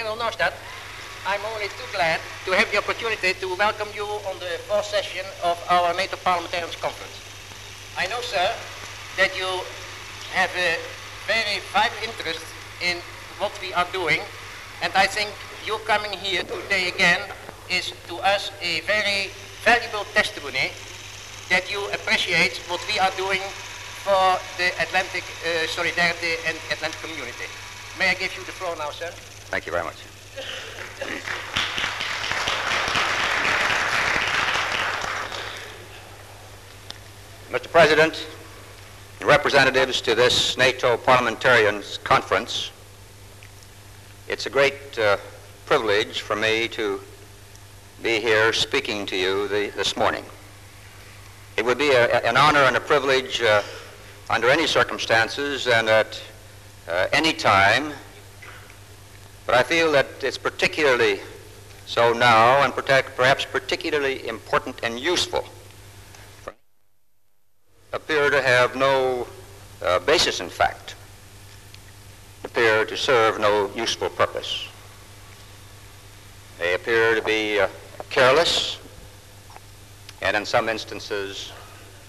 General Norstad, I'm only too glad to have the opportunity to welcome you on the fourth session of our NATO Parliamentarians Conference. I know, sir, that you have a very vital interest in what we are doing, and I think you coming here today again is to us a very valuable testimony that you appreciate what we are doing for the Atlantic solidarity and Atlantic community. May I give you the floor now, sir? Thank you very much. Mr. President, representatives to this NATO Parliamentarians Conference, it's a great privilege for me to be here speaking to you this morning. It would be an honor and a privilege under any circumstances and at any time, but I feel that it's particularly so now and perhaps particularly important and useful. Appear to have no basis in fact, appear to serve no useful purpose. They appear to be careless and in some instances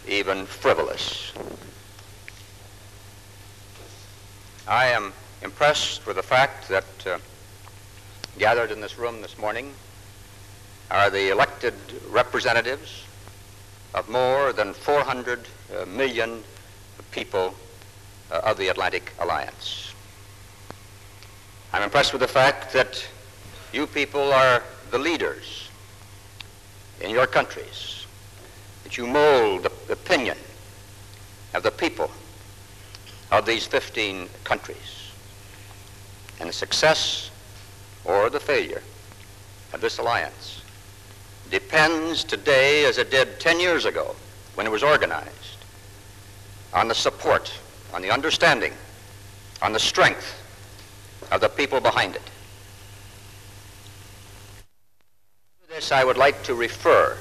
even frivolous. I am impressed with the fact that gathered in this room this morning are the elected representatives of more than 400 million people of the Atlantic Alliance. I'm impressed with the fact that you people are the leaders in your countries, that you mold the opinion of the people of these 15 countries. And the success or the failure of this alliance depends today, as it did 10 years ago when it was organized, on the support, on the understanding, on the strength of the people behind it. To this, I would like to refer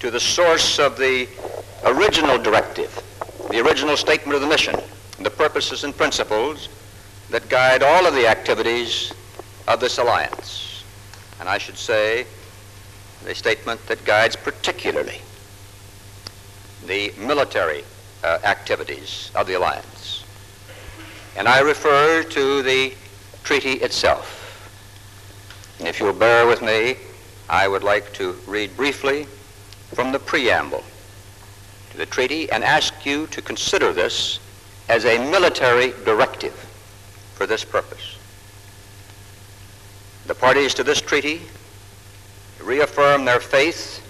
to the source of the original directive, the original statement of the mission, the purposes and principles that guide all of the activities of this alliance. And I should say, the statement that guides particularly the military activities of the alliance. And I refer to the treaty itself. And if you'll bear with me, I would like to read briefly from the preamble to the treaty and ask you to consider this as a military directive for this purpose. The parties to this treaty reaffirm their faith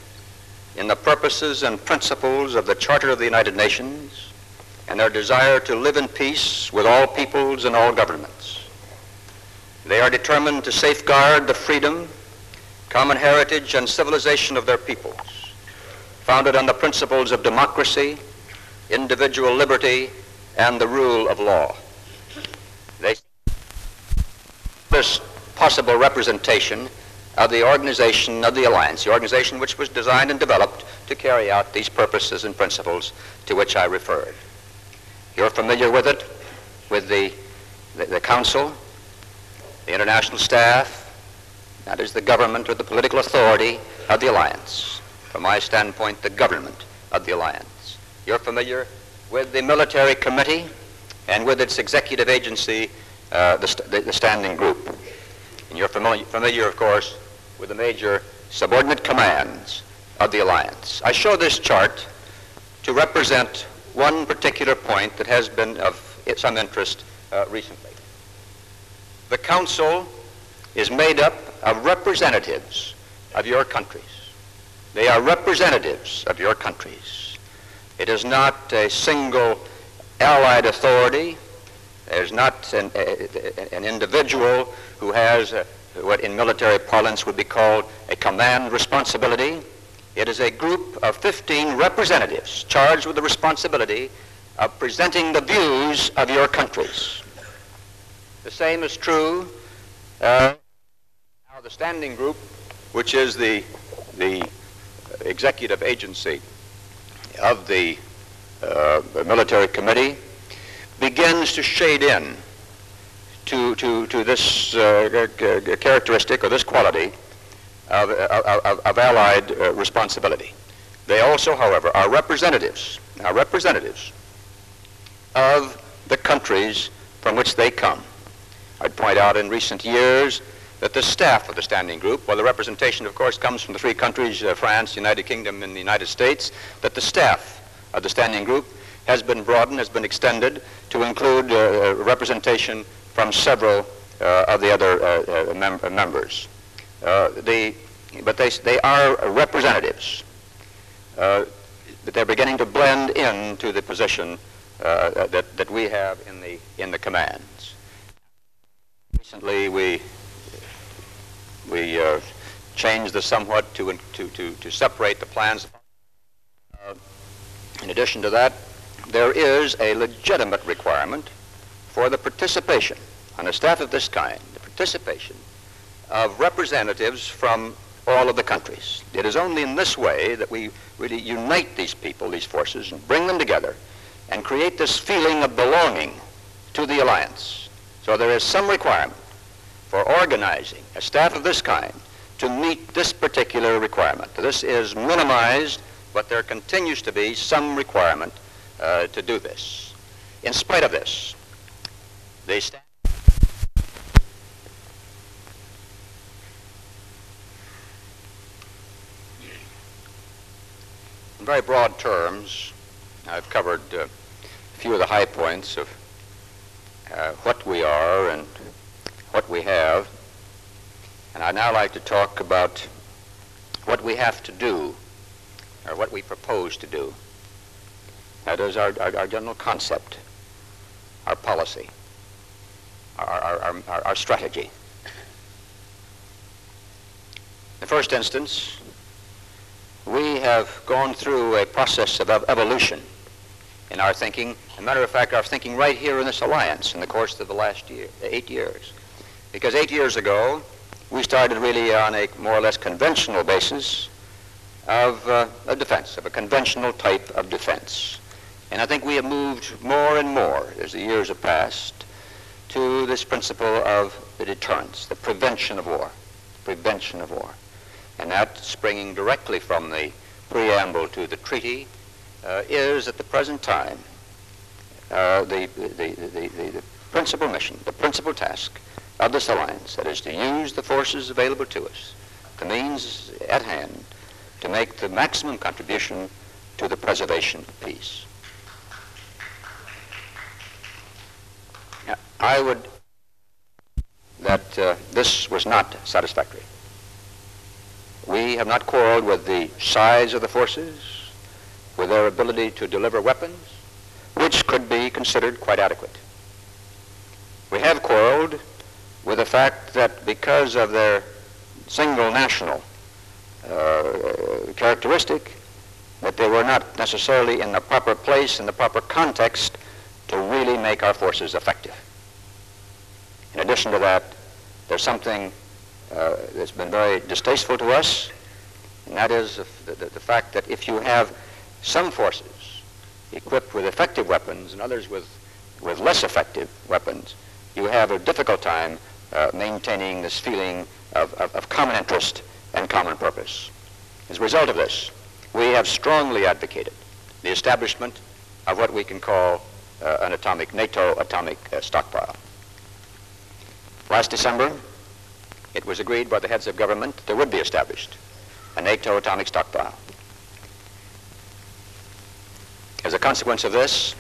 in the purposes and principles of the Charter of the United Nations and their desire to live in peace with all peoples and all governments. They are determined to safeguard the freedom, common heritage, and civilization of their peoples, founded on the principles of democracy, individual liberty, and the rule of law. They this possible representation of the organization of the alliance, the organization which was designed and developed to carry out these purposes and principles to which I referred. You're familiar with it, with the council, the international staff, that is the government or the political authority of the alliance. From my standpoint, the government of the alliance. You're familiar with the military committee and with its executive agency, the standing group. And you're familiar, of course, with the major subordinate commands of the alliance. I show this chart to represent one particular point that has been of some interest recently. The Council is made up of representatives of your countries. They are representatives of your countries. It is not a single allied authority. There's not an individual who has what in military parlance would be called a command responsibility. It is a group of 15 representatives charged with the responsibility of presenting the views of your countries. The same is true now the standing group, which is the executive agency of the military committee, begins to shade in to this characteristic or this quality of allied responsibility. They also, however, are representatives of the countries from which they come. I'd point out in recent years that the staff of the Standing Group, well, the representation, of course, comes from the three countries, France, the United Kingdom, and the United States, that the staff of the Standing Group has been broadened, has been extended to include representation from several of the other members. But they are representatives. But they're beginning to blend into the position that we have in the commands. Recently, we changed this somewhat to separate the plans. In addition to that, there is a legitimate requirement for the participation on a staff of this kind, the participation of representatives from all of the countries. It is only in this way that we really unite these people, these forces, and bring them together and create this feeling of belonging to the alliance. So there is some requirement for organizing a staff of this kind to meet this particular requirement. This is minimized, but there continues to be some requirement to do this. In spite of this, they stand. In very broad terms, I've covered a few of the high points of what we are and what we have, and I'd now like to talk about what we have to do, or what we propose to do. That is our general concept, our policy, our strategy. In the first instance, we have gone through a process of evolution in our thinking. As a matter of fact, our thinking right here in this alliance in the course of the last 8 years. Because 8 years ago, we started really on a more or less conventional basis of defense, of a conventional type of defense. And I think we have moved more and more as the years have passed to this principle of the deterrence, the prevention of war, And that, springing directly from the preamble to the treaty, is at the present time the principal mission, the principal task of this alliance, that is to use the forces available to us, the means at hand, to make the maximum contribution to the preservation of peace. Now, I would that this was not satisfactory. We have not quarreled with the size of the forces, with their ability to deliver weapons, which could be considered quite adequate. We have quarreled with the fact that because of their single national characteristic, that they were not necessarily in the proper place, in the proper context, to really make our forces effective. In addition to that, there's something that's been very distasteful to us, and that is the fact that if you have some forces equipped with effective weapons and others with less effective weapons, you have a difficult time maintaining this feeling of common interest and common purpose. As a result of this, we have strongly advocated the establishment of what we can call an NATO atomic stockpile. Last December, it was agreed by the heads of government that there would be established a NATO atomic stockpile. As a consequence of this,